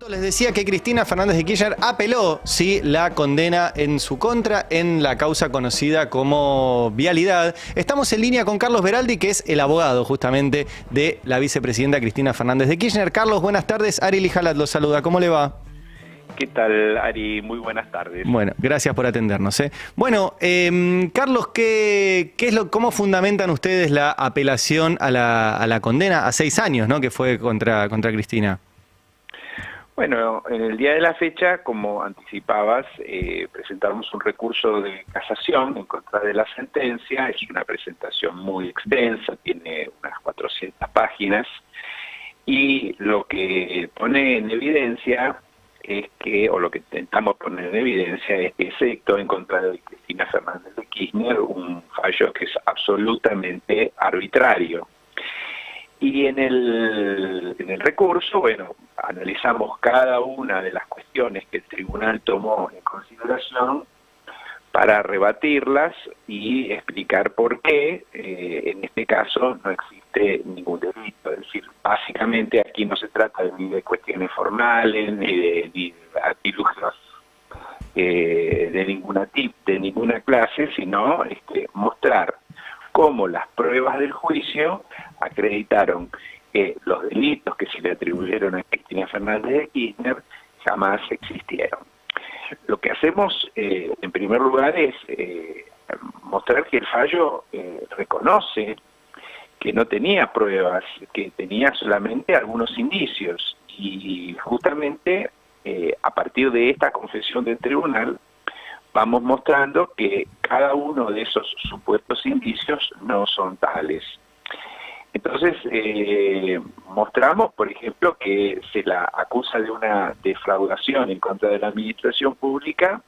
Les decía que Cristina Fernández de Kirchner apeló, sí, la condena en su contra en la causa conocida como Vialidad. Estamos en línea con Carlos Beraldi, que es el abogado justamente de la vicepresidenta Cristina Fernández de Kirchner. Carlos, buenas tardes. Ari Lijalat lo saluda. ¿Cómo le va? ¿Qué tal, Ari? Muy buenas tardes. Bueno, gracias por atendernos. Bueno, Carlos, ¿cómo fundamentan ustedes la apelación a la condena a 6 años, ¿no? Que fue contra Cristina? Bueno, en el día de la fecha, como anticipabas, presentamos un recurso de casación en contra de la sentencia. Es una presentación muy extensa, tiene unas 400 páginas, y lo que pone en evidencia es que, o lo que intentamos poner en evidencia, es que se dictó en contra de Cristina Fernández de Kirchner un fallo que es absolutamente arbitrario. Y en el recurso, bueno, analizamos cada una de las cuestiones que el tribunal tomó en consideración para rebatirlas y explicar por qué en este caso no existe ningún delito. Es decir, básicamente aquí no se trata ni de cuestiones formales, ni de artilugios de ninguna clase, sino mostrar cómo las pruebas del juicio acreditaron que los delitos que se le atribuyeron a Cristina Fernández de Kirchner jamás existieron. Lo que hacemos, en primer lugar, es mostrar que el fallo reconoce que no tenía pruebas, que tenía solamente algunos indicios, y justamente a partir de esta confesión del tribunal vamos mostrando que cada uno de esos supuestos indicios no son tales. Entonces, mostramos, por ejemplo, que se la acusa de una defraudación en contra de la administración pública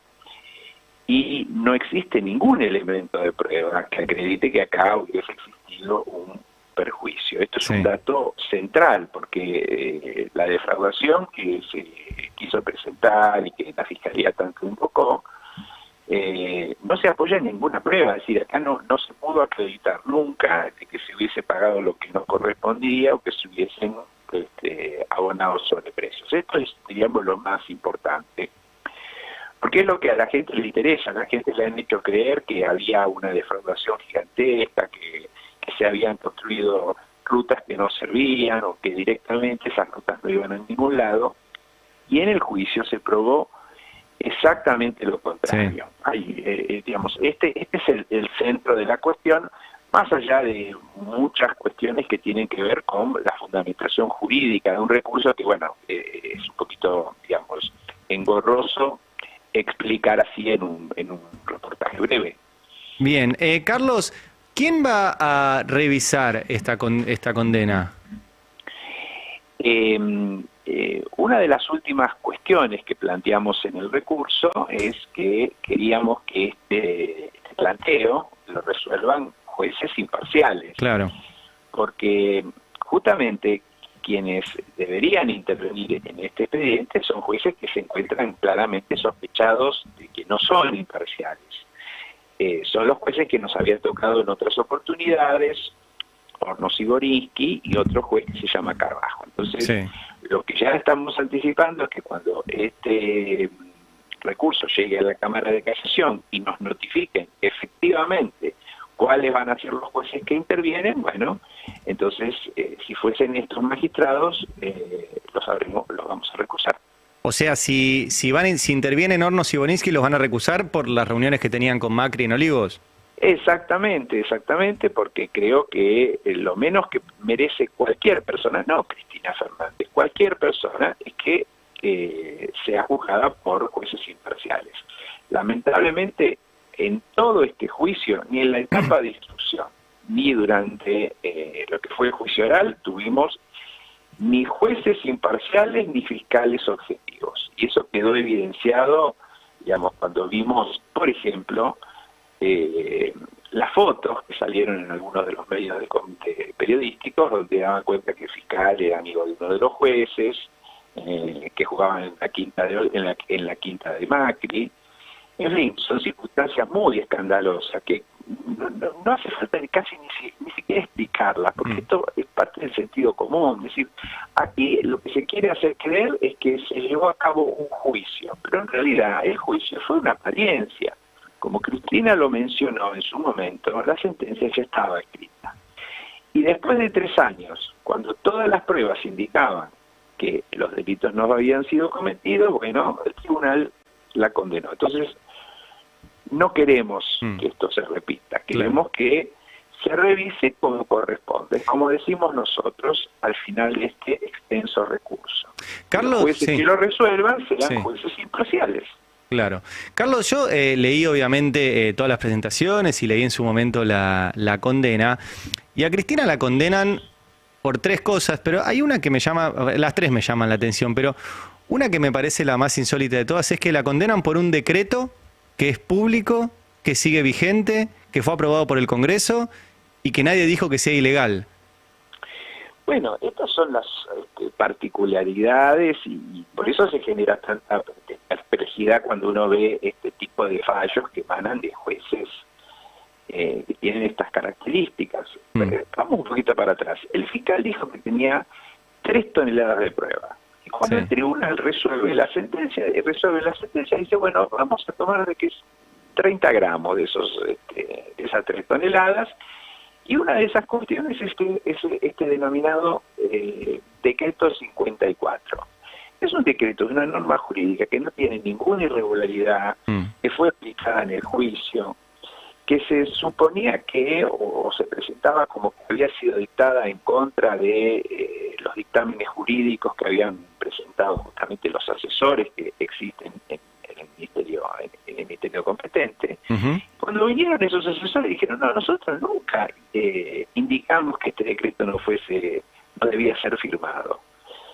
y no existe ningún elemento de prueba que acredite que acá hubiese existido un perjuicio. Esto es un dato central, porque la defraudación que se quiso presentar y que la Fiscalía tanto invocó, no se apoya en ninguna prueba. Es decir, acá no se pudo acreditar nunca de que se hubiese pagado lo que no correspondía o que se hubiesen abonado sobreprecios. Esto es, digamos, lo más importante, porque es lo que a la gente le interesa. A la gente le han hecho creer que había una defraudación gigantesca, que se habían construido rutas que no servían o que directamente esas rutas no iban a ningún lado, y en el juicio se probó exactamente lo contrario. Sí. Digamos, este es el centro de la cuestión, más allá de muchas cuestiones que tienen que ver con la fundamentación jurídica de un recurso que, bueno, es un poquito, digamos, engorroso explicar así en un reportaje breve. Bien, Carlos, ¿quién va a revisar esta condena? Una de las últimas cuestiones que planteamos en el recurso es que queríamos que este planteo lo resuelvan jueces imparciales. Claro. Porque justamente quienes deberían intervenir en este expediente son jueces que se encuentran claramente sospechados de que no son imparciales. Son los jueces que nos habían tocado en otras oportunidades, Hornos y Borinsky, y otro juez que se llama Carbajo. Entonces, sí, lo que ya estamos anticipando es que cuando este recurso llegue a la Cámara de Casación y nos notifiquen efectivamente cuáles van a ser los jueces que intervienen, bueno, entonces, si fuesen estos magistrados, los vamos a recusar. O sea, si intervienen Hornos y Borinsky, ¿los van a recusar por las reuniones que tenían con Macri en Olivos? Exactamente, porque creo que lo menos que merece cualquier persona, no Cristina Fernández, cualquier persona, es que sea juzgada por jueces imparciales. Lamentablemente, en todo este juicio, ni en la etapa de instrucción, ni durante lo que fue el juicio oral, tuvimos ni jueces imparciales ni fiscales objetivos. Y eso quedó evidenciado, digamos, cuando vimos, por ejemplo, las fotos que salieron en algunos de los medios periodísticos, donde daban cuenta que el fiscal era amigo de uno de los jueces, que jugaban en la quinta de Macri. En fin, son circunstancias muy escandalosas que no hace falta casi ni siquiera explicarla, porque esto es parte del sentido común. Es decir, aquí lo que se quiere hacer creer es que se llevó a cabo un juicio, pero en realidad el juicio fue una apariencia. Como Cristina lo mencionó en su momento, la sentencia ya estaba escrita. Y después de 3 años, cuando todas las pruebas indicaban que los delitos no habían sido cometidos, bueno, el tribunal la condenó. Entonces, no queremos que esto se repita, queremos que se revise como corresponde, como decimos nosotros al final de este extenso recurso. Carlos, los jueces que lo resuelvan serán jueces imparciales. Claro. Carlos, yo leí obviamente todas las presentaciones y leí en su momento la condena, y a Cristina la condenan por 3 cosas, pero hay una que las 3 me llaman la atención, pero una que me parece la más insólita de todas es que la condenan por un decreto que es público, que sigue vigente, que fue aprobado por el Congreso y que nadie dijo que sea ilegal. Bueno, estas son las particularidades y por eso se genera tanta perplejidad cuando uno ve este tipo de fallos que emanan de jueces que tienen estas características. Vamos un poquito para atrás. El fiscal dijo que tenía 3 toneladas de prueba. Y cuando el tribunal resuelve la sentencia, dice, bueno, vamos a tomar de que es 30 gramos de esas 3 toneladas, y una de esas cuestiones es este denominado decreto 54. Es un decreto, es una norma jurídica que no tiene ninguna irregularidad, que fue aplicada en el juicio, que se suponía que, o se presentaba como que había sido dictada en contra de los dictámenes jurídicos que habían presentado justamente los asesores que existen en el ministerio competente. Cuando vinieron esos asesores dijeron, no, nosotros nunca indicamos que este decreto no debía ser firmado.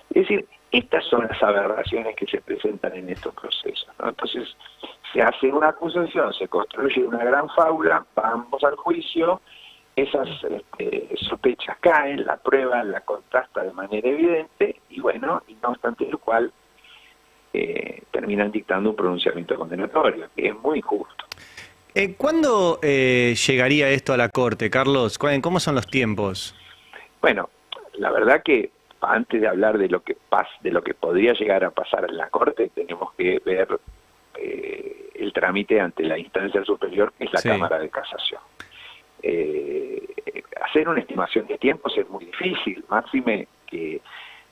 Es decir, estas son las aberraciones que se presentan en estos procesos, ¿no? Entonces, se hace una acusación, se construye una gran fábula, vamos al juicio, esas sospechas caen, la prueba la contrasta de manera evidente, y bueno, y no obstante lo cual terminan dictando un pronunciamiento condenatorio, que es muy injusto. ¿Cuándo llegaría esto a la Corte, Carlos? ¿Cómo son los tiempos? Bueno, la verdad que antes de hablar de lo que podría llegar a pasar en la Corte, tenemos que ver el trámite ante la instancia superior, que es la Cámara de Casación. Hacer una estimación de tiempos es muy difícil, máxime que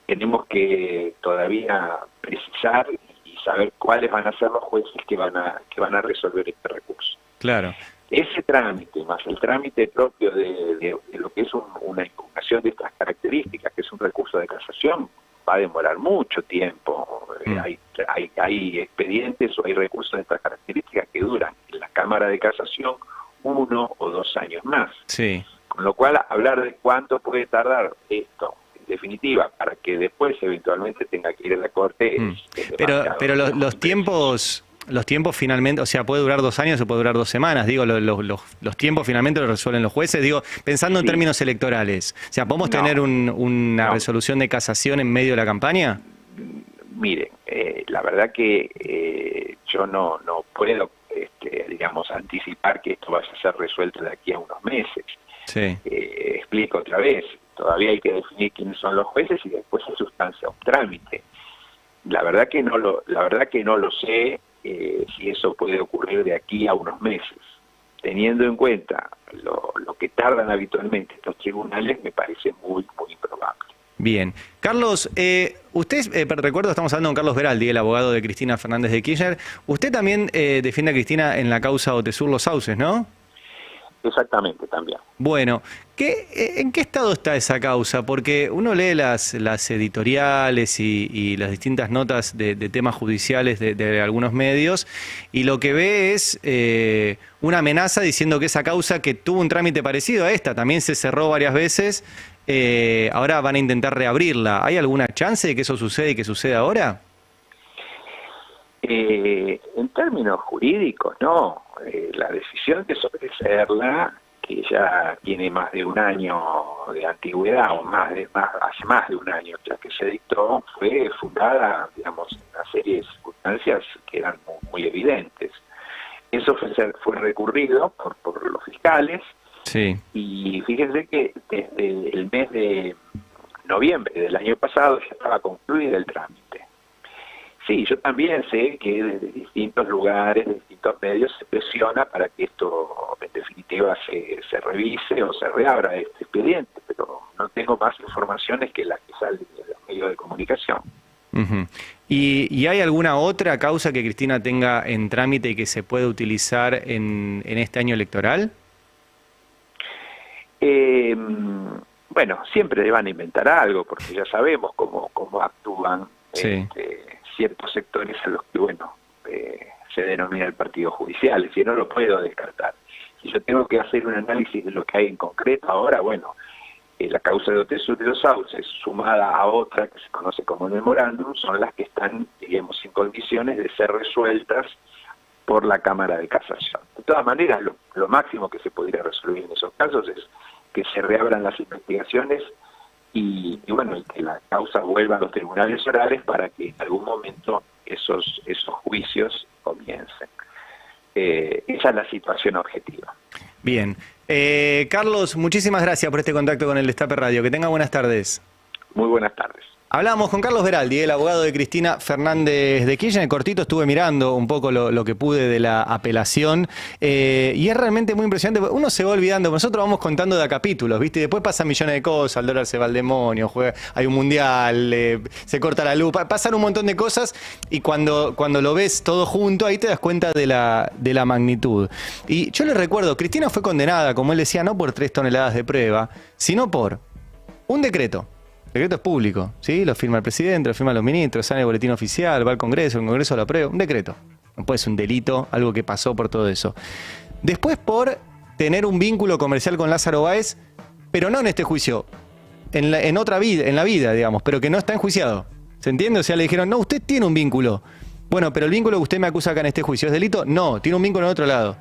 tenemos que todavía precisar y saber cuáles van a ser los jueces que van a resolver este recurso. Claro. Ese trámite, más el trámite propio de lo que es una impugnación de estas características, que es un recurso de casación, va a demorar mucho tiempo. Hay expedientes o hay recursos de estas características que duran en la Cámara de Casación 1 o 2 años más. Sí. Con lo cual, hablar de cuánto puede tardar esto, en definitiva, para que después eventualmente tenga que ir a la Corte. Pero los tiempos finalmente, o sea, puede durar 2 años o puede durar 2 semanas, digo, los tiempos finalmente lo resuelven los jueces, digo, pensando en términos electorales. O sea, ¿podemos tener una resolución de casación en medio de la campaña? Miren, la verdad que yo no puedo, digamos, anticipar que esto vaya a ser resuelto de aquí a unos meses. Sí. Explico otra vez, todavía hay que definir quiénes son los jueces y después se sustancia un trámite. La verdad que no lo sé si eso puede ocurrir de aquí a unos meses. Teniendo en cuenta lo que tardan habitualmente estos tribunales, me parece muy, muy improbable. Bien. Carlos, usted, recuerdo, estamos hablando con Carlos Veraldi, el abogado de Cristina Fernández de Kirchner. Usted también defiende a Cristina en la causa Otesur Los Sauces, ¿no? Exactamente, también. Bueno, ¿en qué estado está esa causa? Porque uno lee las editoriales y las distintas notas de temas judiciales de algunos medios, y lo que ve es una amenaza diciendo que esa causa, que tuvo un trámite parecido a esta, también se cerró varias veces, ahora van a intentar reabrirla. ¿Hay alguna chance de que eso suceda y que suceda ahora? En términos jurídicos, no. La decisión de sobreseerla, que ya tiene más de 1 año de antigüedad, o hace más de 1 año ya que se dictó, fue fundada, digamos, en una serie de circunstancias que eran muy evidentes. Eso fue recurrido por los fiscales fiscales. Sí. Y fíjense que desde el mes de noviembre del año pasado ya estaba concluido el trámite. Sí, yo también sé que desde distintos lugares, de distintos medios, se presiona para que esto en definitiva se revise o se reabra este expediente, pero no tengo más informaciones que las que salen de los medios de comunicación. Uh-huh. ¿Y hay alguna otra causa que Cristina tenga en trámite y que se pueda utilizar en este año electoral? Bueno, siempre le van a inventar algo, porque ya sabemos cómo actúan Sí. Ciertos sectores a los que, bueno, se denomina el partido judicial, es decir, no lo puedo descartar. Si yo tengo que hacer un análisis de lo que hay en concreto ahora, bueno, la causa de Otesur de los Sauces, sumada a otra que se conoce como memorándum, son las que están, digamos, en condiciones de ser resueltas por la Cámara de Casación. De todas maneras, lo máximo que se podría resolver en esos casos es que se reabran las investigaciones y bueno, y que la causa vuelva a los tribunales orales para que en algún momento esos juicios comiencen. Esa es la situación objetiva. Bien. Carlos, muchísimas gracias por este contacto con el Destape Radio. Que tenga buenas tardes. Muy buenas tardes. Hablamos con Carlos Veraldi, el abogado de Cristina Fernández de Kirchner. Cortito estuve mirando un poco lo que pude de la apelación y es realmente muy impresionante. Uno se va olvidando, nosotros vamos contando de a capítulos, ¿viste? Y después pasan millones de cosas, el dólar se va al demonio, hay un mundial, se corta la luz, pasan un montón de cosas y cuando lo ves todo junto, ahí te das cuenta de la magnitud. Y yo les recuerdo, Cristina fue condenada, como él decía, no por 3 toneladas de prueba, sino por un decreto. El decreto es público, ¿sí? Lo firma el presidente, lo firman los ministros, sale el boletín oficial, va al Congreso, el Congreso lo aprueba. Un decreto. No puede ser un delito, algo que pasó por todo eso. Después por tener un vínculo comercial con Lázaro Báez, pero no en este juicio, en otra vida, en la vida, digamos, pero que no está enjuiciado. ¿Se entiende? O sea, le dijeron, no, usted tiene un vínculo. Bueno, pero el vínculo que usted me acusa acá en este juicio, ¿es delito? No, tiene un vínculo en otro lado.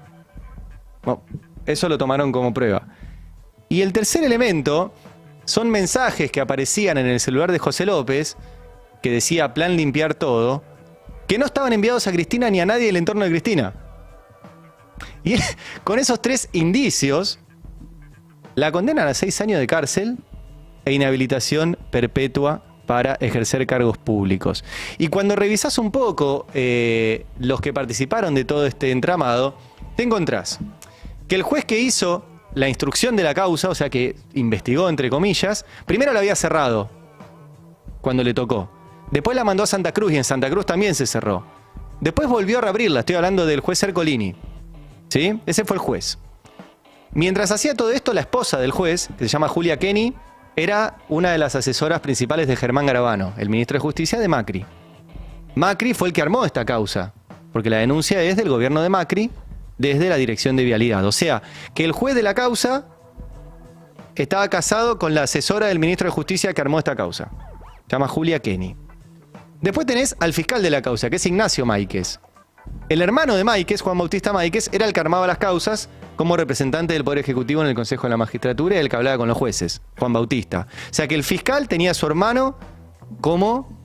Bueno, eso lo tomaron como prueba. Y el tercer elemento son mensajes que aparecían en el celular de José López, que decía plan limpiar todo, que no estaban enviados a Cristina ni a nadie del entorno de Cristina. Y con esos 3 indicios, la condenan a 6 años de cárcel e inhabilitación perpetua para ejercer cargos públicos. Y cuando revisás un poco los que participaron de todo este entramado, te encontrás que el juez que hizo la instrucción de la causa, o sea que investigó entre comillas, primero la había cerrado cuando le tocó. Después la mandó a Santa Cruz y en Santa Cruz también se cerró. Después volvió a reabrirla, estoy hablando del juez Ercolini. ¿Sí? Ese fue el juez. Mientras hacía todo esto, la esposa del juez, que se llama Julia Kenny, era una de las asesoras principales de Germán Garabano, el ministro de Justicia de Macri. Macri fue el que armó esta causa, porque la denuncia es del gobierno de Macri, desde la Dirección de Vialidad. O sea, que el juez de la causa estaba casado con la asesora del ministro de Justicia que armó esta causa. Se llama Julia Kenny. Después tenés al fiscal de la causa, que es Ignacio Máiquez. El hermano de Máiquez, Juan Bautista Máiquez, era el que armaba las causas como representante del Poder Ejecutivo en el Consejo de la Magistratura y el que hablaba con los jueces, Juan Bautista. O sea que el fiscal tenía a su hermano como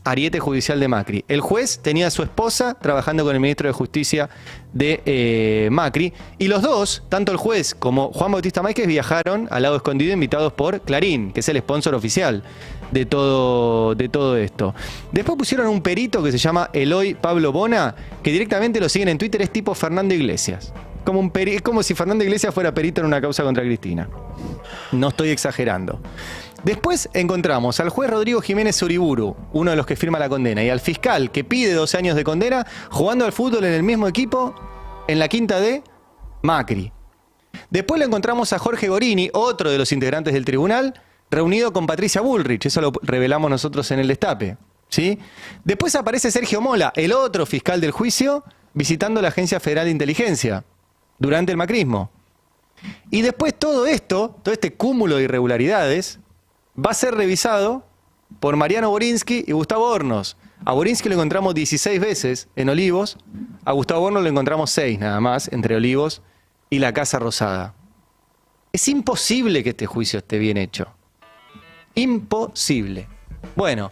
ariete judicial de Macri. El juez tenía a su esposa trabajando con el ministro de Justicia de Macri. Y los dos, tanto el juez como Juan Bautista Máiquez, viajaron al lado escondido invitados por Clarín, que es el sponsor oficial de todo esto. Después pusieron un perito que se llama Eloy Pablo Bona, que directamente lo siguen en Twitter, es tipo Fernando Iglesias. Es como si Fernando Iglesias fuera perito en una causa contra Cristina. No estoy exagerando. Después encontramos al juez Rodrigo Jiménez Uriburu, uno de los que firma la condena, y al fiscal que pide 12 años de condena, jugando al fútbol en el mismo equipo, en la quinta de Macri. Después lo encontramos a Jorge Gorini, otro de los integrantes del tribunal, reunido con Patricia Bullrich, eso lo revelamos nosotros en el Destape, ¿sí? Después aparece Sergio Mola, el otro fiscal del juicio, visitando la Agencia Federal de Inteligencia, durante el macrismo. Y después todo este cúmulo de irregularidades, va a ser revisado por Mariano Borinsky y Gustavo Hornos. A Borinsky lo encontramos 16 veces en Olivos, a Gustavo Hornos lo encontramos 6 nada más, entre Olivos y la Casa Rosada. Es imposible que este juicio esté bien hecho. Imposible. Bueno,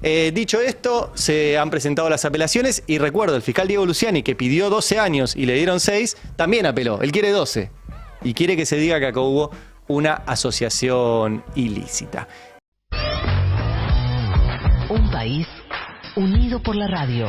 dicho esto, se han presentado las apelaciones y recuerdo, el fiscal Diego Luciani, que pidió 12 años y le dieron 6, también apeló. Él quiere 12. y quiere que se diga que acá hubo una asociación ilícita. Un país unido por la radio.